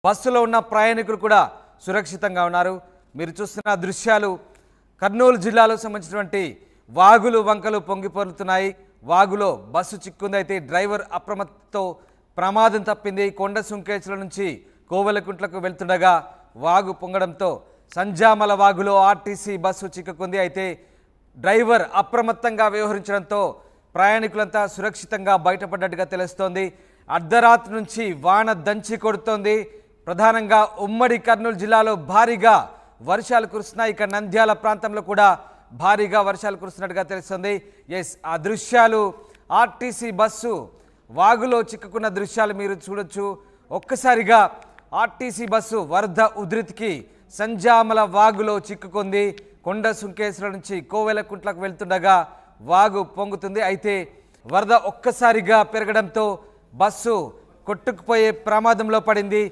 బస్సులో ఉన్న ప్రయాణికులు కూడా సురక్షితంగా ఉన్నారు. మీరు చూస్తున్న దృశ్యాలు కర్నూలు జిల్లాలో సంబంధించినటువంటి వాగులు వంకలు పొంగిపోతున్నాయి. వాగులో బస్సు చిక్కుంది. అయితే డ్రైవర్ అప్రమత్తతో ప్రమాదం తప్పింది. కొండ సుంకేశ్వరం నుంచి కోవెలకుంట్లకు వెళ్తుండగా వాగు పొంగడంతో సంజామల వాగులో ఆర్టీసీ బస్సు చిక్కుకుంది. అయితే డ్రైవర్ అప్రమత్తంగా వ్యవహరించడంతో ప్రయాణికులంతా సురక్షితంగా బయటపడ్డట్టుగా తెలుస్తోంది. అర్ధరాత్రి నుంచి వాన దంచి కొడుతోంది. ప్రధానంగా ఉమ్మడి కర్నూలు జిల్లాలో భారీగా వర్షాలు కురుస్తున్నాయి. ఇక నంద్యాల ప్రాంతంలో కూడా భారీగా వర్షాలు కురుస్తున్నట్టుగా తెలుస్తుంది. ఆ దృశ్యాలు ఆర్టీసీ బస్సు వాగులో చిక్కుకున్న దృశ్యాలు మీరు చూడొచ్చు. ఒక్కసారిగా ఆర్టీసీ బస్సు వరద ఉధృతికి సంజామల వాగులో చిక్కుకుంది. కొండ సుంకేశ్వరం నుంచి కోవెలకుంట్లకు వెళ్తుండగా వాగు పొంగుతుంది. అయితే వరద ఒక్కసారిగా పెరగడంతో బస్సు కొట్టుకుపోయే ప్రమాదంలో పడింది.